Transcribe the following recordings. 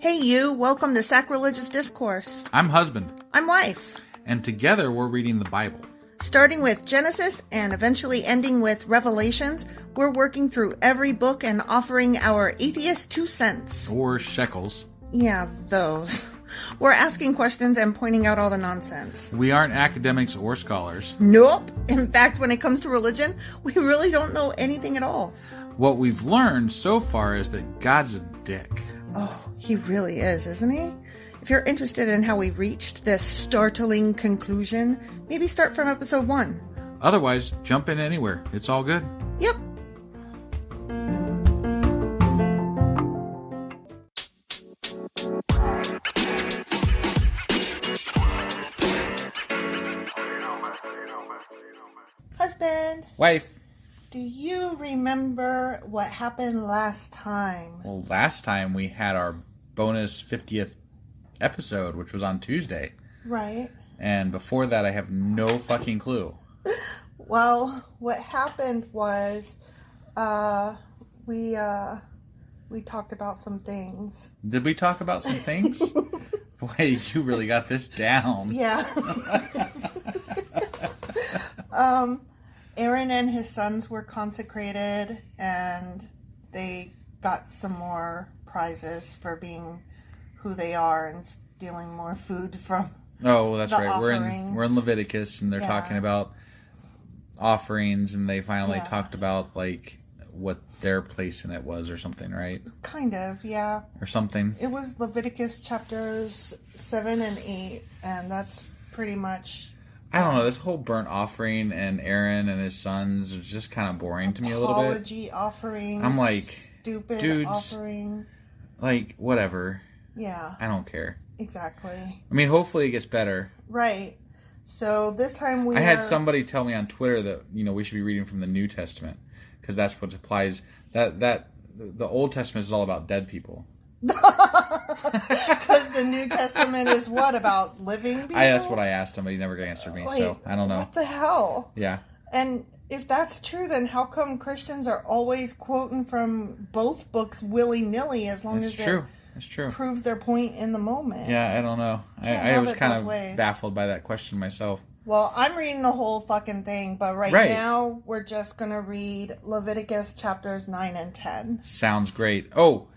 Hey you, welcome to Sacrilegious Discourse. I'm husband. I'm wife. And together we're reading the Bible. Starting with Genesis and eventually ending with Revelations, we're working through every book and offering our atheist 2 cents. Or shekels. Yeah, those. We're asking questions and pointing out all the nonsense. We aren't academics or scholars. Nope. In fact, when it comes to religion, we really don't know anything at all. What we've learned so far is that God's a dick. Oh, he really is, isn't he? If you're interested in how we reached this startling conclusion, maybe start from episode 1. Otherwise, jump in anywhere. It's all good. Yep. Husband. Wife. Do you remember what happened last time? Well, last time we had our bonus 50th episode, which was on Tuesday. Right. And before that, I have no fucking clue. Well, what happened was we talked about some things. Did we talk about some things? Boy, you really got this down. Yeah. Aaron and his sons were consecrated, and they got some more prizes for being who they are and stealing more food from. Oh, well, that's right. Offerings. We're in Leviticus, and they're talking about offerings, and they finally talked about like what their place in it was, or something, right? Kind of, yeah. Or something. It was Leviticus chapters 7 and 8, and that's pretty much. I don't know, this whole burnt offering and Aaron and his sons is just kind of boring to me a little bit. Apology offerings. I'm like, stupid dudes, offering. Like, whatever. Yeah. I don't care. Exactly. I mean, hopefully it gets better. Right. So this time I had somebody tell me on Twitter that, we should be reading from the New Testament, because that's what applies. That the Old Testament is all about dead people. Because the New Testament is what, about living people? That's what I asked him, but he never answered me, so I don't know. What the hell? Yeah. And if that's true, then how come Christians are always quoting from both books willy-nilly as long as It's true. Proves their point in the moment? Yeah, I don't know. I was kind of baffled by that question myself. Well, I'm reading the whole fucking thing, but right now we're just going to read Leviticus chapters 9 and 10. Sounds great. Oh,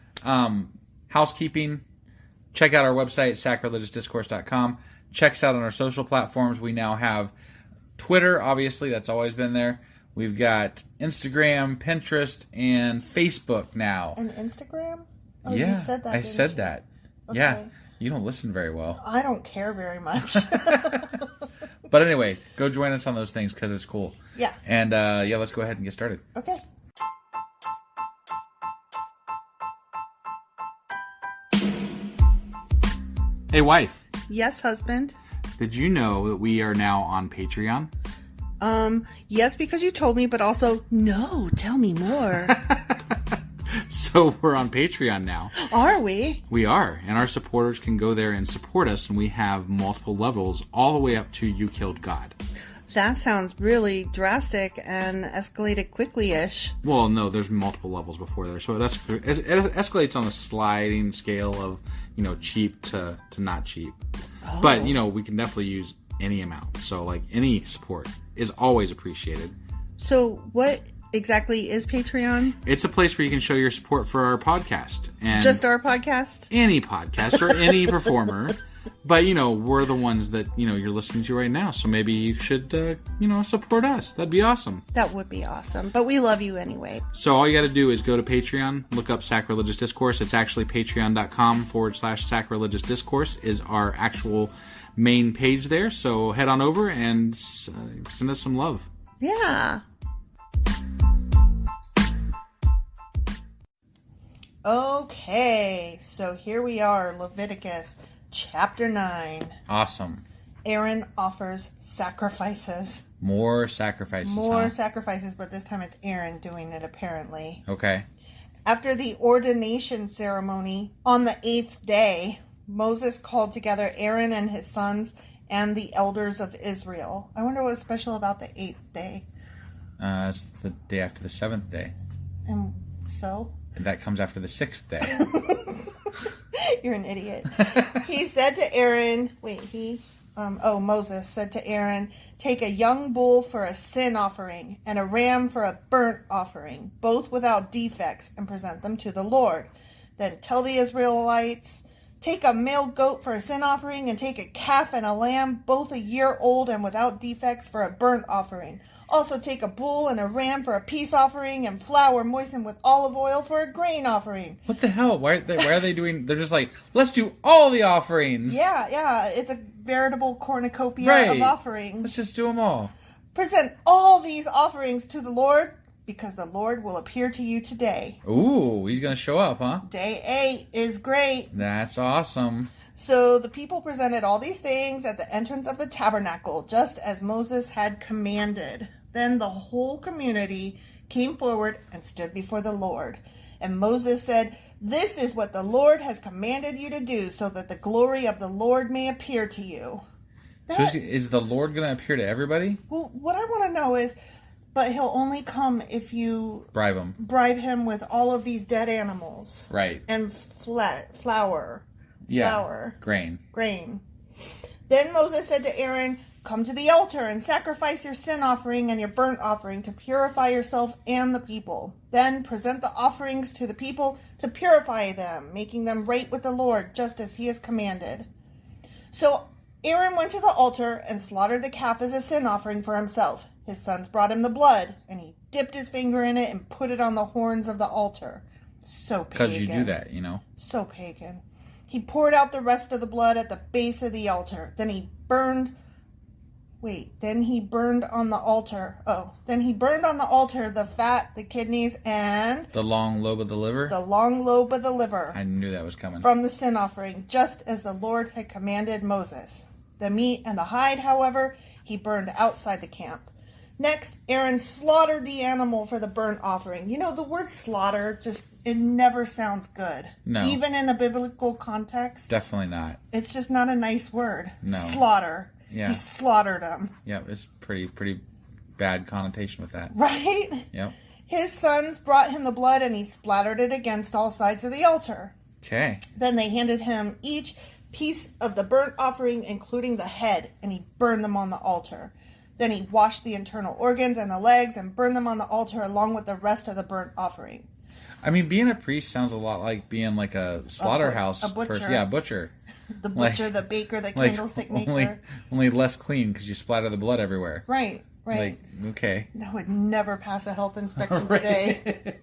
housekeeping. Check out our website, sacrilegiousdiscourse.com. Check us out on our social platforms. We now have Twitter, obviously, that's always been there. We've got Instagram, Pinterest, and Facebook now. And Instagram? Oh, yeah, you said that, I said that. Okay. Yeah, you don't listen very well. I don't care very much. But anyway, go join us on those things because it's cool. Yeah. And let's go ahead and get started. Okay. Hey, wife. Yes, husband. Did you know that we are now on Patreon? Yes, because you told me, but also, no, tell me more. So we're on Patreon now. Are we? We are, and our supporters can go there and support us, and we have multiple levels all the way up to You Killed God. That sounds really drastic and escalated quickly-ish. Well, no, there's multiple levels before there, so it escalates on a sliding scale of, cheap to not cheap. Oh. But, we can definitely use any amount, so, like, any support is always appreciated. So what exactly is Patreon? It's a place where you can show your support for our podcast. And just our podcast? Any podcast or any performer. But, we're the ones that, you're listening to right now. So maybe you should, support us. That'd be awesome. That would be awesome. But we love you anyway. So all you got to do is go to Patreon, look up Sacrilegious Discourse. It's actually patreon.com/Sacrilegious Discourse is our actual main page there. So head on over and send us some love. Yeah. Okay. So here we are, Leviticus Chapter 9. Awesome. Aaron offers sacrifices. More sacrifices. More sacrifices, but this time it's Aaron doing it, apparently. Okay. After the ordination ceremony on the 8th day, Moses called together Aaron and his sons and the elders of Israel. I wonder what's special about the 8th day. It's the day after the 7th day. And so? And that comes after the 6th day. You're an idiot. He said to Aaron, Moses said to Aaron, take a young bull for a sin offering and a ram for a burnt offering, both without defects, and present them to the Lord. Then tell the Israelites, take a male goat for a sin offering and take a calf and a lamb, both a year old and without defects, for a burnt offering. Also take a bull and a ram for a peace offering and flour moistened with olive oil for a grain offering. What the hell? Why are they doing... They're just like, let's do all the offerings. Yeah. It's a veritable cornucopia of offerings. Let's just do them all. Present all these offerings to the Lord, because the Lord will appear to you today. Ooh, he's going to show up, huh? Day 8 is great. That's awesome. So the people presented all these things at the entrance of the tabernacle, just as Moses had commanded. Then the whole community came forward and stood before the Lord. And Moses said, this is what the Lord has commanded you to do, so that the glory of the Lord may appear to you. So is the Lord going to appear to everybody? Well, what I want to know is, but he'll only come if you bribe him with all of these dead animals. Right. And flour. Yeah. Grain. Then Moses said to Aaron, come to the altar and sacrifice your sin offering and your burnt offering to purify yourself and the people. Then present the offerings to the people to purify them, making them right with the Lord, just as he has commanded. So Aaron went to the altar and slaughtered the calf as a sin offering for himself. His sons brought him the blood, and he dipped his finger in it and put it on the horns of the altar. So pagan. Because you do that, So pagan. He poured out the rest of the blood at the base of the altar. Then he burned on the altar. Then he burned on the altar the fat, the kidneys, and... the long lobe of the liver? The long lobe of the liver. I knew that was coming. From the sin offering, just as the Lord had commanded Moses. The meat and the hide, however, he burned outside the camp. Next, Aaron slaughtered the animal for the burnt offering. The word slaughter, it never sounds good. No. Even in a biblical context. Definitely not. It's just not a nice word. No. Slaughter. Yeah. He slaughtered them. Yeah, it's pretty bad connotation with that. Right? Yep. His sons brought him the blood and he splattered it against all sides of the altar. Okay. Then they handed him each piece of the burnt offering, including the head, and he burned them on the altar. Then he washed the internal organs and the legs and burned them on the altar along with the rest of the burnt offering. I mean, being a priest sounds a lot like being like a slaughterhouse a butcher. person. Yeah, a butcher. The butcher, the baker, the candlestick maker. Only less clean because you splatter the blood everywhere. Right. Okay. That would never pass a health inspection today.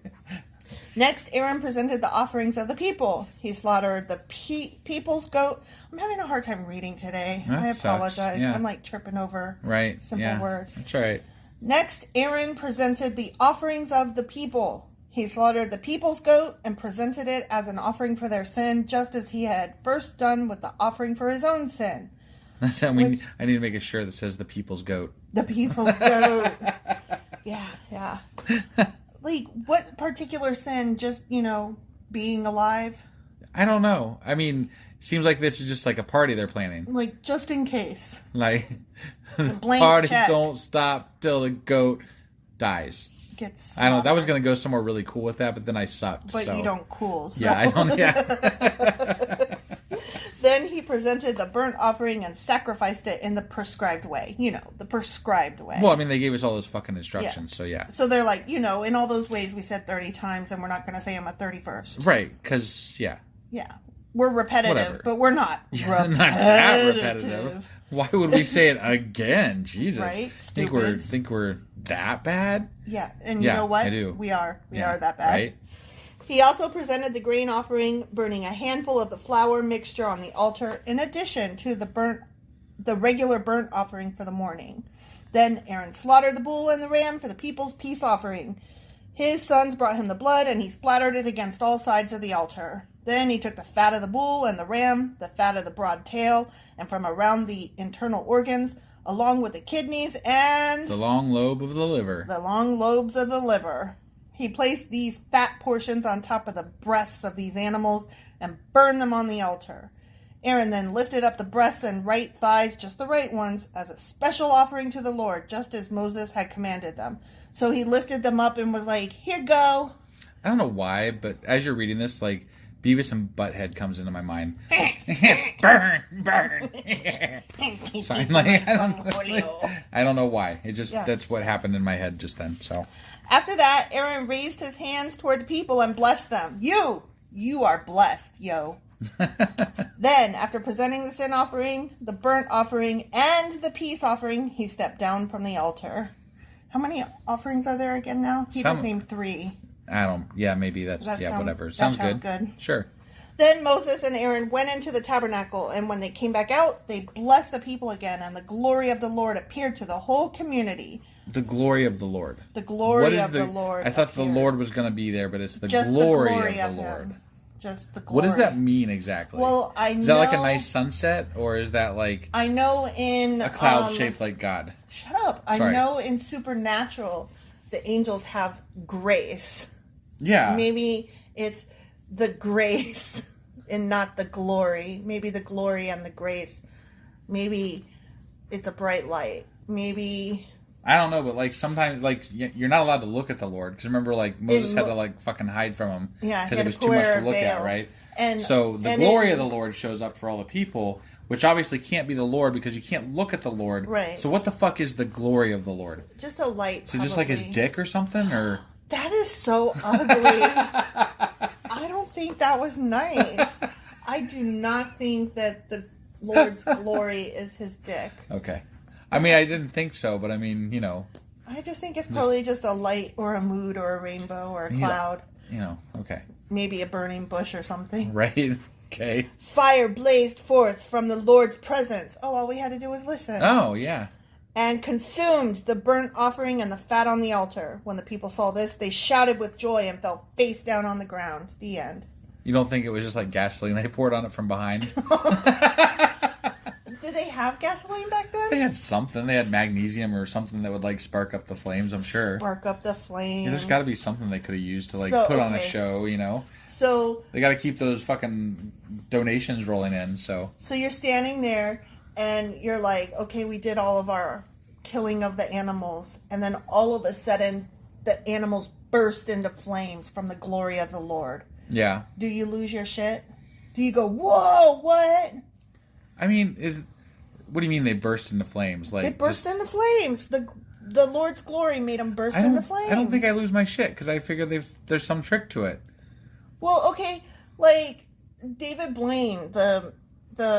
Next, Aaron presented the offerings of the people. He slaughtered the people's goat. I'm having a hard time reading today. That I sucks. apologize. Yeah. I'm tripping over simple words. That's right. Next, Aaron presented the offerings of the people. He slaughtered the people's goat and presented it as an offering for their sin, just as he had first done with the offering for his own sin. I need to make a shirt that says the people's goat. The people's goat. Yeah. What particular sin? Just, being alive? I don't know. I mean, seems like this is just like a party they're planning. Just in case. The party check. Don't stop till the goat dies. I don't know. That was going to go somewhere really cool with that, but then I sucked. But you don't cool. So. Yeah, I don't. Yeah. Then he presented the burnt offering and sacrificed it in the prescribed way. The prescribed way. Well, I mean, they gave us all those fucking instructions, so yeah. So they're like, in all those ways we said 30 times, and we're not going to say them a 31st. Right, because, yeah. Yeah. We're repetitive, Whatever. but we're not. Not that repetitive. Why would we say it again? Jesus. Right? Think we're that bad? Yeah, and you know what? I do. We are. We are that bad. Right? He also presented the grain offering, burning a handful of the flour mixture on the altar, in addition to the regular burnt offering for the morning. Then Aaron slaughtered the bull and the ram for the people's peace offering. His sons brought him the blood, and he splattered it against all sides of the altar. Then he took the fat of the bull and the ram, the fat of the broad tail, and from around the internal organs, along with the kidneys and... the long lobe of the liver. The long lobes of the liver. He placed these fat portions on top of the breasts of these animals and burned them on the altar. Aaron then lifted up the breasts and right thighs, just the right ones, as a special offering to the Lord, just as Moses had commanded them. So he lifted them up and was like, here go. I don't know why, but as you're reading this, Beavis and Butthead comes into my mind. burn. So I'm like, I don't know why. It just that's what happened in my head just then. So after that, Aaron raised his hands toward the people and blessed them. You are blessed, yo. Then, after presenting the sin offering, the burnt offering, and the peace offering, he stepped down from the altar. How many offerings are there again now? He just named 3. Maybe that's whatever. Sounds good. Sure. Then Moses and Aaron went into the tabernacle, and when they came back out, they blessed the people again, and the glory of the Lord appeared to the whole community. The glory of the Lord. The glory of the Lord. I thought appeared. the Lord was going to be there, but it's the just glory the glory of the Lord. Him. Just the glory. What does that mean exactly? Well, is that like a nice sunset, or is that like I know in a cloud shaped like God? Shut up! Sorry. I know in Supernatural, the angels have grace. Yeah. Maybe it's the grace and not the glory. Maybe the glory and the grace. Maybe it's a bright light. Maybe. I don't know, but like sometimes, like you're not allowed to look at the Lord because remember, like Moses had to like fucking hide from him because it was too much to look at, right? And so the glory of the Lord shows up for all the people, which obviously can't be the Lord because you can't look at the Lord. Right. So what the fuck is the glory of the Lord? Just a light. So just like his dick or something, or that is so ugly. I don't think that was nice. I do not think that the Lord's glory is his dick. Okay. I mean, I didn't think so, but I mean, you know. I just think it's probably just a light or a mood or a rainbow or a cloud. Okay. Maybe a burning bush or something. Right. Okay. Fire blazed forth from the Lord's presence. Oh, all we had to do was listen. Oh, yeah. And consumed the burnt offering and the fat on the altar. When the people saw this, they shouted with joy and fell face down on the ground. The end. You don't think it was just like gasoline they poured on it from behind? Did they have gasoline back then? They had something. They had magnesium or something that would like spark up the flames, I'm sure. Spark up the flames. Yeah, there's got to be something they could have used to like put on a show, you know? So they got to keep those fucking donations rolling in, so. So you're standing there and you're like, okay, we did all of our killing of the animals. And then all of a sudden, the animals burst into flames from the glory of the Lord. Yeah. Do you lose your shit? Do you go, whoa, what? I mean, what do you mean they burst into flames? Like they burst into flames. The Lord's glory made them burst into flames. I don't think I lose my shit because I figure there's some trick to it. Well, okay, like David Blaine, the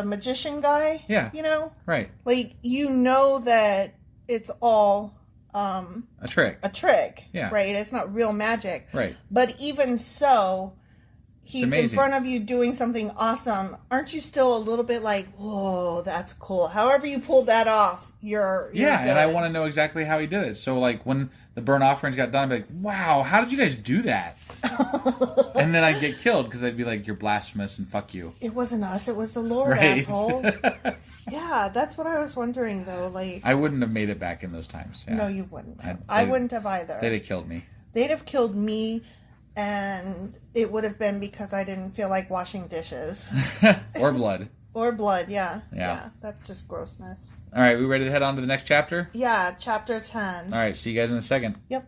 magician guy. Yeah. You know. Right. Like you know that it's all a trick. A trick. Yeah. Right. It's not real magic. Right. But even so. He's in front of you doing something awesome. Aren't you still a little bit like, whoa, that's cool. However you pulled that off, you're good. And I want to know exactly how he did it. So, like, when the burnt offerings got done, I'd be like, wow, how did you guys do that? And then I'd get killed because they'd be like, you're blasphemous and fuck you. It wasn't us. It was the Lord, asshole. Yeah, that's what I was wondering, though. Like, I wouldn't have made it back in those times. Yeah. No, you wouldn't. I wouldn't have either. They'd have killed me. They'd have killed me. And it would have been because I didn't feel like washing dishes. Or blood. Or blood, yeah. Yeah, that's just grossness. All right, we ready to head on to the next chapter? Yeah, chapter 10. All right, see you guys in a second. Yep.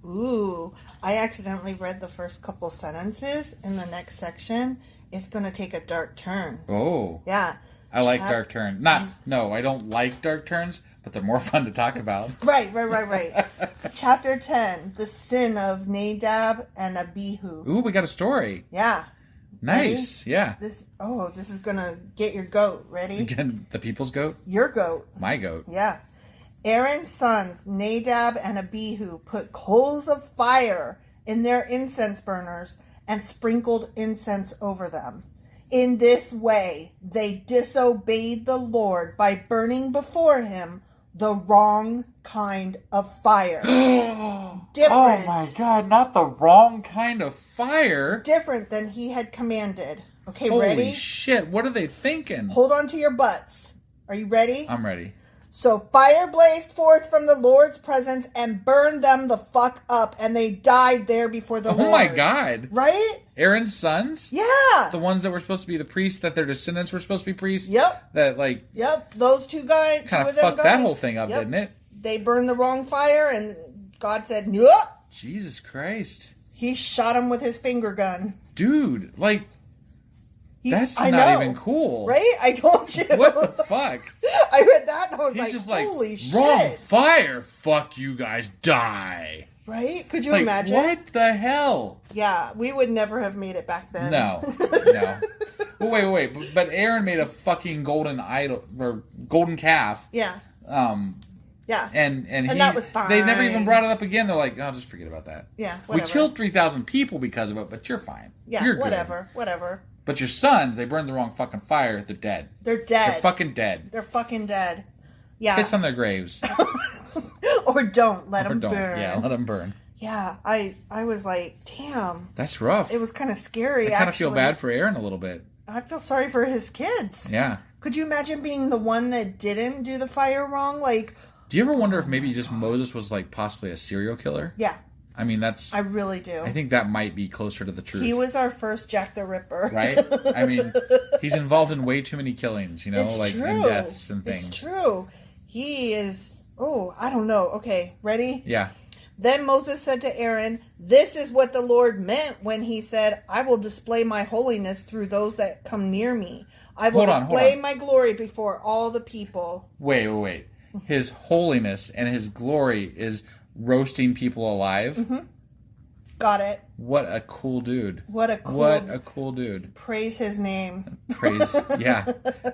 Ooh, I accidentally read the first couple sentences in the next section. It's going to take a dark turn. Oh. Yeah. I like dark turns. No, I don't like dark turns, but they're more fun to talk about. Right. Chapter 10, the sin of Nadab and Abihu. Ooh, we got a story. Yeah. Nice. Ready? Yeah. This is going to get your goat. Ready? Again, the people's goat? Your goat. My goat. Yeah. Aaron's sons, Nadab and Abihu, put coals of fire in their incense burners and sprinkled incense over them. In this way, they disobeyed the Lord by burning before him the wrong kind of fire. Different. Oh my God, not the wrong kind of fire. Different than he had commanded. Okay, Holy ready? Holy shit, what are they thinking? Hold on to your butts. Are you ready? I'm ready. So fire blazed forth from the Lord's presence and burned them the fuck up, and they died there before the Lord. Oh my God. Right? Aaron's sons? Yeah. The ones that were supposed to be the priests, that their descendants were supposed to be priests? Yep. That, like... Yep, those two guys. Kind of fucked that whole thing up, didn't it? They burned the wrong fire, and God said, nope. Jesus Christ. He shot him with his finger gun. Dude, like, that's not even cool. Right? I told you. What the fuck? I read that and I was He's just holy shit. Wrong fire. Fuck you guys. Die. Right? Could you imagine? What the hell? Yeah, we would never have made it back then. No. Well, wait. But Aaron made a fucking golden idol, or golden calf. Yeah. Yeah. And that was fine. They never even brought it up again. They're like, oh, just forget about that. Yeah, whatever. We killed 3,000 people because of it, but you're fine. Yeah, you're whatever. But your sons, they burned the wrong fucking fire. They're dead. They're dead. They're fucking dead. They're fucking dead. Yeah. Piss on their graves. Or don't. Let them burn. Yeah, let them burn. Yeah, I was like, damn. That's rough. It was kind of scary, I kind of feel bad for Aaron a little bit. I feel sorry for his kids. Yeah. Could you imagine being the one that didn't do the fire wrong? Like, do you ever wonder if maybe just Moses was like possibly a serial killer? Yeah. I mean, that's... I really do. I think that might be closer to the truth. He was our first Jack the Ripper. Right? I mean, he's involved in way too many killings, you know? It's true. And deaths and things. It's true. He is... Oh, I don't know. Okay, ready? Yeah. Then Moses said to Aaron, "This is what the Lord meant when he said, I will display my holiness through those that come near me. I will display my glory before all the people." Wait. His holiness and his glory is roasting people alive? Mm-hmm. Got it. What a cool dude. What a cool dude. Praise his name. Yeah.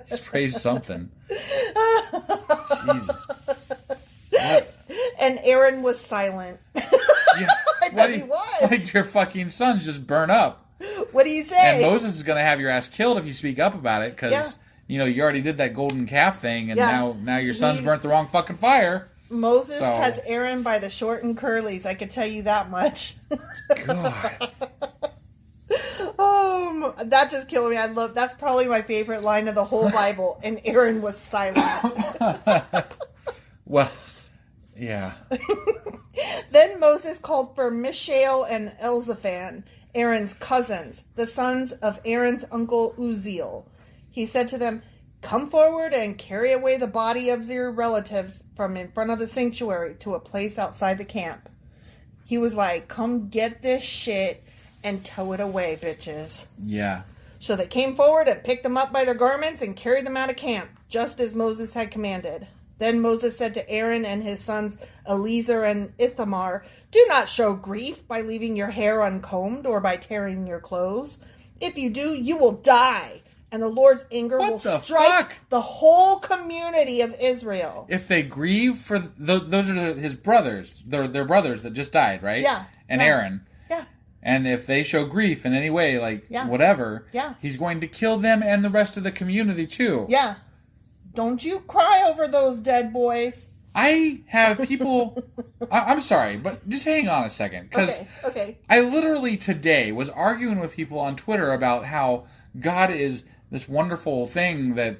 Just praise something. Jesus. What? And Aaron was silent. Yeah. I bet he was. Like your fucking sons just burn up. What do you say? And Moses is going to have your ass killed if you speak up about it, because you already did that golden calf thing, and now your son's burnt the wrong fucking fire. Moses has Aaron by the short and curlies. I could tell you that much. God. Oh, that just killed me. That's probably my favorite line of the whole Bible. And Aaron was silent. Well, yeah. Then Moses called for Mishael and Elzaphan, Aaron's cousins, the sons of Aaron's uncle Uzziel. He said to them, "Come forward and carry away the body of your relatives from in front of the sanctuary to a place outside the camp." He was like, "Come get this shit and tow it away, bitches." Yeah. So they came forward and picked them up by their garments and carried them out of camp, just as Moses had commanded. Then Moses said to Aaron and his sons Eleazar and Ithamar, "Do not show grief by leaving your hair uncombed or by tearing your clothes. If you do, you will die, and the Lord's anger will strike the whole community of Israel." If they grieve for... those are his brothers. Their brothers that just died, right? Yeah. And Aaron. Yeah. And if they show grief in any way, whatever, he's going to kill them and the rest of the community too. Yeah. Don't you cry over those dead boys. I have people... I'm sorry, but just hang on a second. Because okay. I literally today was arguing with people on Twitter about how God is this wonderful thing that,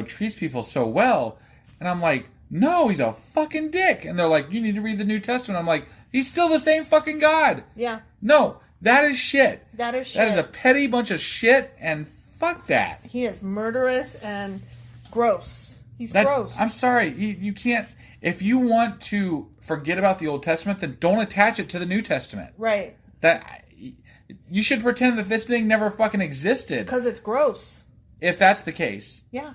treats people so well. And I'm like, no, he's a fucking dick. And they're like, you need to read the New Testament. I'm like, he's still the same fucking God. Yeah. No, that is shit. That is shit. That is a petty bunch of shit, and fuck that. He is murderous and gross. He's gross. I'm sorry. You can't... If you want to forget about the Old Testament, then don't attach it to the New Testament. Right. You should pretend that this thing never fucking existed. Because it's gross. If that's the case. Yeah.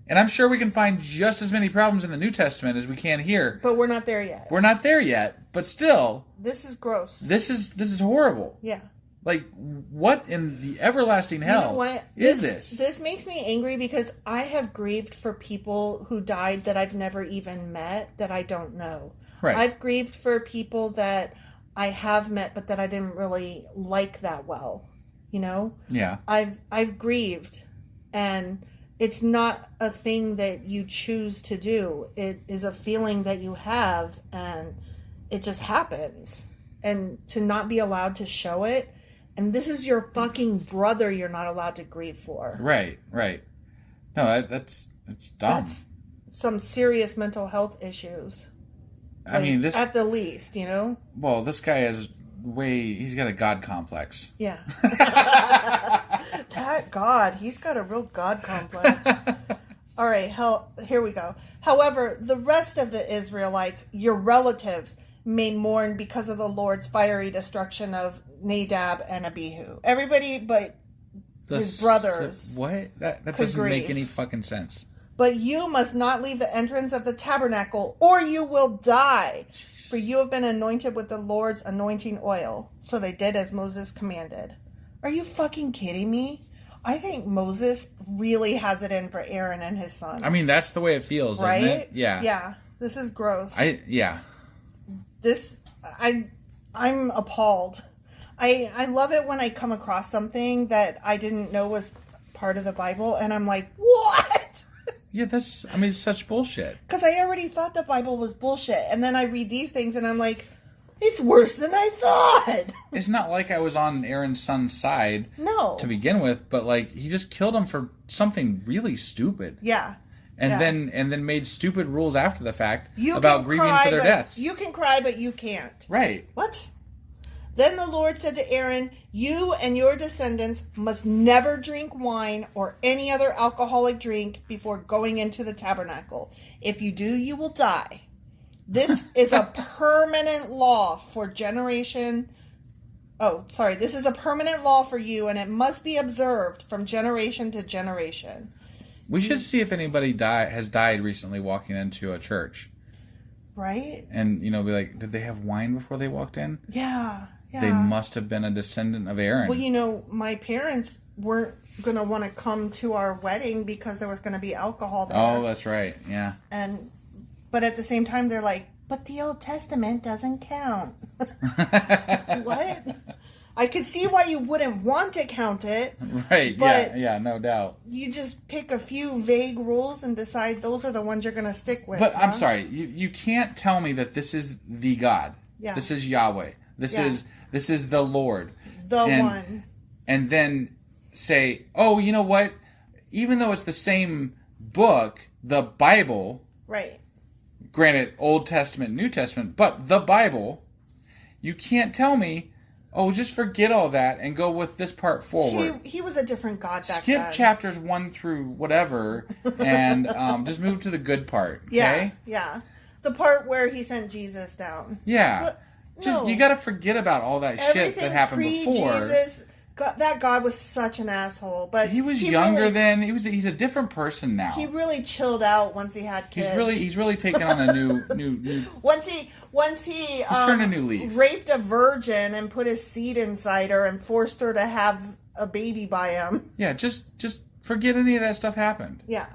And I'm sure we can find just as many problems in the New Testament as we can here. But we're not there yet. We're not there yet. But still... This is gross. This is horrible. Yeah. Like, what in the everlasting hell is this? This makes me angry because I have grieved for people who died that I've never even met, that I don't know. Right. I've grieved for people that I have met but that I didn't really like that well. Yeah. I've grieved, and it's not a thing that you choose to do. It is a feeling that you have, and it just happens. And to not be allowed to show it, and this is your fucking brother you're not allowed to grieve for. Right. No, that's dumb. That's some serious mental health issues. I mean, this... At the least, Well, this guy has he's got a God complex. Yeah. That God, he's got a real God complex. All right, here we go. However, the rest of the Israelites, your relatives, may mourn because of the Lord's fiery destruction of Nadab and Abihu. Everybody but his brothers. What? That doesn't make any fucking sense. But you must not leave the entrance of the tabernacle, or you will die. Jesus. For you have been anointed with the Lord's anointing oil. So they did as Moses commanded. Are you fucking kidding me? I think Moses really has it in for Aaron and his sons. I mean, that's the way it feels, right? Doesn't it? Yeah. Yeah. This is gross. I'm appalled. I love it when I come across something that I didn't know was part of the Bible, and I'm like, what? Yeah, it's such bullshit. Because I already thought the Bible was bullshit, and then I read these things, and I'm like, it's worse than I thought. It's not like I was on Aaron's son's side to begin with, but like he just killed him for something really stupid. Yeah. And then made stupid rules after the fact about grieving for their deaths. You can cry, but you can't. Right. What? Then the Lord said to Aaron, you and your descendants must never drink wine or any other alcoholic drink before going into the tabernacle. If you do, you will die. This is a permanent law for generation. Oh, sorry. This is a permanent law for you, and it must be observed from generation to generation. We should see if anybody has died recently walking into a church. Right? And, be like, did they have wine before they walked in? Yeah. They must have been a descendant of Aaron. Well, my parents weren't going to want to come to our wedding because there was going to be alcohol there. Oh, that's right. Yeah. But at the same time, they're like, but the Old Testament doesn't count. What? I could see why you wouldn't want to count it. Right, yeah, no doubt. You just pick a few vague rules and decide those are the ones you're going to stick with. But I'm sorry, you can't tell me that this is the God. Yeah. This is Yahweh. This is the Lord. The one. And then say, oh, you know what? Even though it's the same book, the Bible. Right. Granted, Old Testament, New Testament, but the Bible, you can't tell me, oh, just forget all that and go with this part forward. He was a different God back then. Skip chapters 1 through whatever and just move to the good part, okay? Yeah. The part where he sent Jesus down. Yeah. You got to forget about all that shit that happened before. Jesus, that God was such an asshole, but he was younger then. He's a different person now. He really chilled out once he had kids. He's really taken on a new. Once he turned a new leaf. Raped a virgin and put his seed inside her and forced her to have a baby by him. Yeah, just forget any of that stuff happened. Yeah.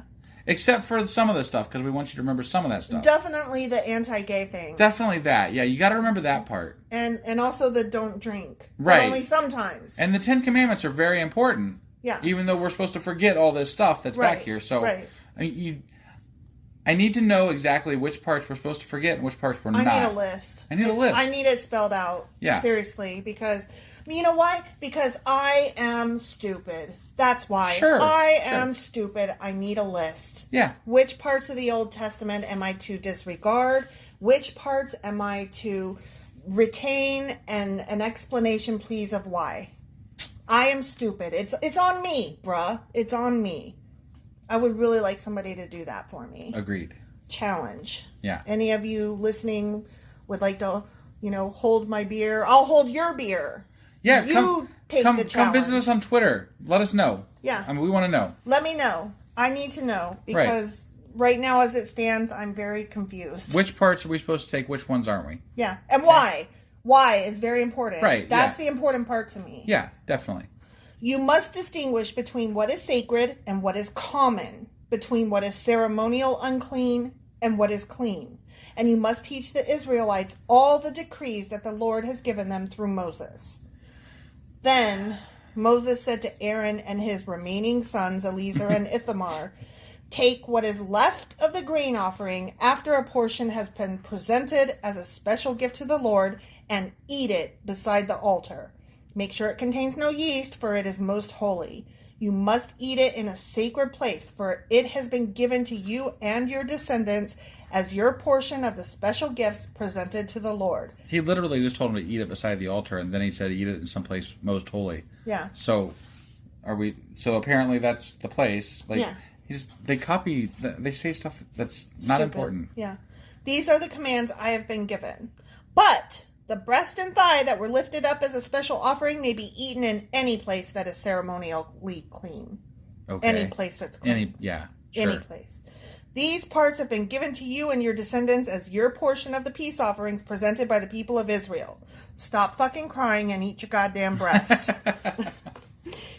Except for some of the stuff, because we want you to remember some of that stuff. Definitely the anti-gay things. Definitely that. Yeah, you got to remember that part. And also the don't drink. Right. But only sometimes. And the 10 Commandments are very important. Yeah. Even though we're supposed to forget all this stuff that's back here. So I need to know exactly which parts we're supposed to forget and which parts we're not. I need a list. I need it spelled out. Yeah. Seriously. Because, you know why? Because I am stupid. That's why. Sure. I am stupid. I need a list. Yeah. Which parts of the Old Testament am I to disregard? Which parts am I to retain? And an explanation, please, of why. I am stupid. It's on me, bruh. It's on me. I would really like somebody to do that for me. Agreed. Challenge. Yeah. Any of you listening would like to, hold my beer? I'll hold your beer. Yeah, take the challenge. Come visit us on Twitter. Let us know. Yeah. We want to know. Let me know. I need to know because right now as it stands, I'm very confused. Which parts are we supposed to take? Which ones aren't we? Yeah. And why? Why is very important. Right. That's the important part to me. Yeah, definitely. You must distinguish between what is sacred and what is common, between what is ceremonial unclean and what is clean. And you must teach the Israelites all the decrees that the Lord has given them through Moses. Then Moses said to Aaron and his remaining sons, Eleazar and Ithamar, take what is left of the grain offering after a portion has been presented as a special gift to the Lord and eat it beside the altar. Make sure it contains no yeast, for it is most holy. You must eat it in a sacred place, for it has been given to you and your descendants as your portion of the special gifts presented to the Lord. He literally just told him to eat it beside the altar, and then he said eat it in some place most holy. Yeah. So apparently that's the place. They say stuff that's not important. Yeah. These are the commands I have been given. But the breast and thigh that were lifted up as a special offering may be eaten in any place that is ceremonially clean. Okay. Any place that's clean. Any place. These parts have been given to you and your descendants as your portion of the peace offerings presented by the people of Israel. Stop fucking crying and eat your goddamn breast.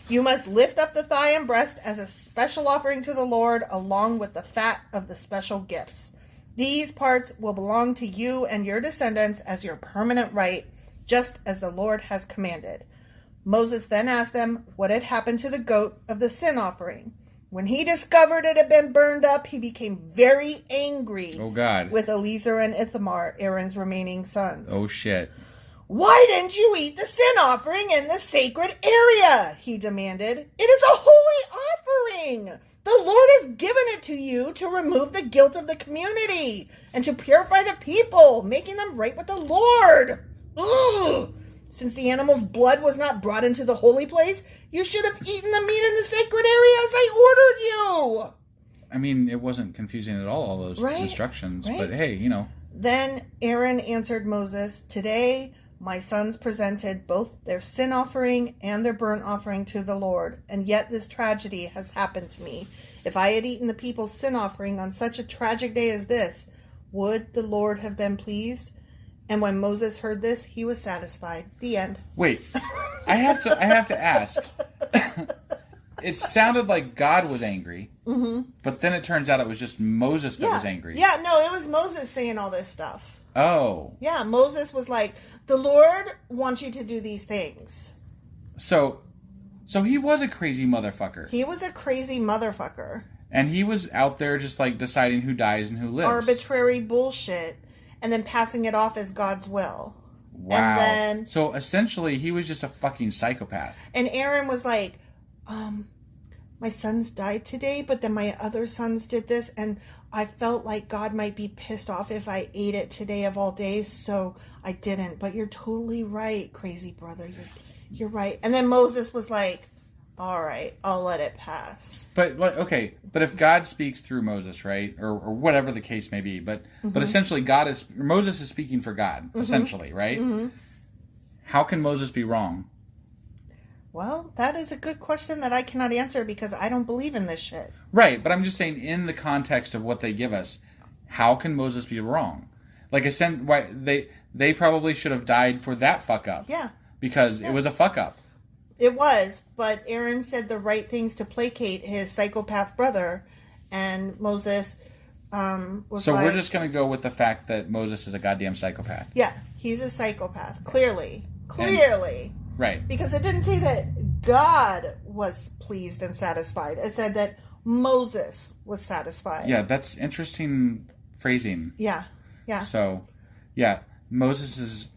You must lift up the thigh and breast as a special offering to the Lord, along with the fat of the special gifts. These parts will belong to you and your descendants as your permanent right, just as the Lord has commanded. Moses then asked them what had happened to the goat of the sin offering. When he discovered it had been burned up, he became very angry. Oh, God. With Eleazar and Ithamar, Aaron's remaining sons. Oh, shit. Why didn't you eat the sin offering in the sacred area? He demanded. It is a holy offering. The Lord has given it to you to remove the guilt of the community and to purify the people, making them right with the Lord. Ugh. Since the animal's blood was not brought into the holy place, you should have eaten the meat in the sacred area as I ordered you. I mean, it wasn't confusing at all those instructions. Right. But hey, you know. Then Aaron answered Moses, Today my sons presented both their sin offering and their burnt offering to the Lord, and yet this tragedy has happened to me. If I had eaten the people's sin offering on such a tragic day as this, would the Lord have been pleased? And when Moses heard this, he was satisfied. The end. Wait, I have to ask. It sounded like God was angry, but then it turns out it was just Moses that was angry. Yeah, no, it was Moses saying all this stuff. Oh. Yeah, Moses was like, the Lord wants you to do these things. So he was a crazy motherfucker. He was a crazy motherfucker. And he was out there just like deciding who dies and who lives. Arbitrary bullshit. And then passing it off as God's will. Wow. And then, so essentially, he was just a fucking psychopath. And Aaron was like, my sons died today, but then my other sons did this, and I felt like God might be pissed off if I ate it today of all days, so I didn't. But you're totally right, crazy brother. You're right. And then Moses was like, all right, I'll let it pass. But if God speaks through Moses, right, or whatever the case may be, but essentially Moses is speaking for God, essentially, right? Mm-hmm. How can Moses be wrong? Well, that is a good question that I cannot answer because I don't believe in this shit. Right, but I'm just saying in the context of what they give us, how can Moses be wrong? Like they probably should have died for that fuck up. Yeah. Because it was a fuck up. It was, but Aaron said the right things to placate his psychopath brother, and Moses was So we're just going to go with the fact that Moses is a goddamn psychopath. Yeah, he's a psychopath, clearly. Right. Because it didn't say that God was pleased and satisfied. It said that Moses was satisfied. Yeah, that's interesting phrasing. Yeah. So, yeah, Moses is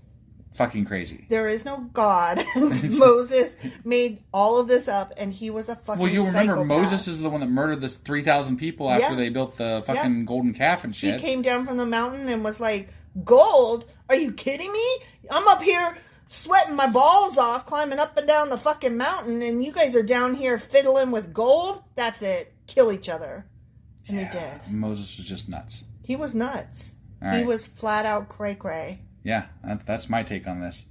fucking crazy. There is no God. Moses made all of this up, and he was a fucking Well, you remember psychopath. Moses is the one that murdered this 3,000 people after they built the fucking golden calf and shit. He came down from the mountain and was like, gold? Are you kidding me? I'm up here sweating my balls off, climbing up and down the fucking mountain, and you guys are down here fiddling with gold? That's it. Kill each other. And they did. Moses was just nuts. He was nuts. Right. He was flat out cray-cray. Yeah, that's my take on this.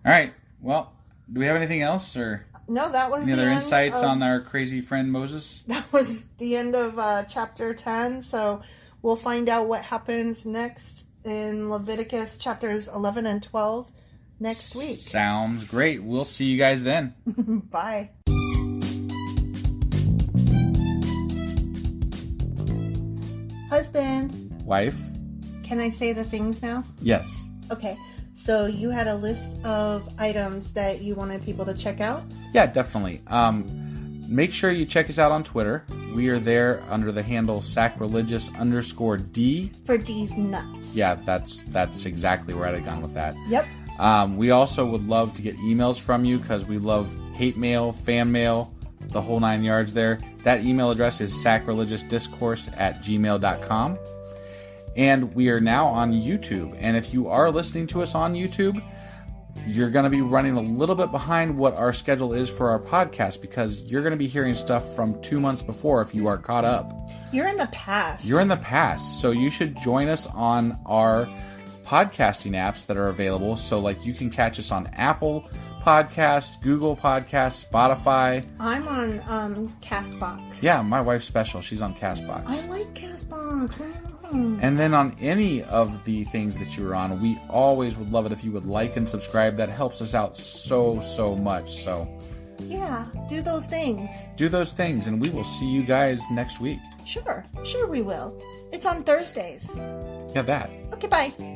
All right. Well, do we have anything else, or no? That was any other insights on our crazy friend Moses? That was the end of chapter 10. So we'll find out what happens next in Leviticus chapters 11 and 12 next week. Sounds great. We'll see you guys then. Bye. Husband. Wife. Can I say the things now? Yes. Okay. So you had a list of items that you wanted people to check out? Yeah, definitely. Make sure you check us out on Twitter. We are there under the handle Sacrilegious_D. For D's nuts. Yeah, that's exactly where I'd have gone with that. Yep. We also would love to get emails from you because we love hate mail, fan mail, the whole 9 yards there. That email address is sacrilegiousdiscourse@gmail.com. And we are now on YouTube. And if you are listening to us on YouTube, you're going to be running a little bit behind what our schedule is for our podcast because you're going to be hearing stuff from 2 months before if you are caught up. You're in the past. So you should join us on our podcasting apps that are available. So, like, you can catch us on Apple Podcasts, Google Podcasts, Spotify. I'm on Castbox. Yeah, my wife's special. She's on Castbox. I like Castbox. And then on any of the things that you're on, we always would love it if you would like and subscribe. That helps us out so much. So yeah, do those things. Do those things, and we will see you guys next week. Sure we will. It's on Thursdays. Yeah, that. Okay, bye.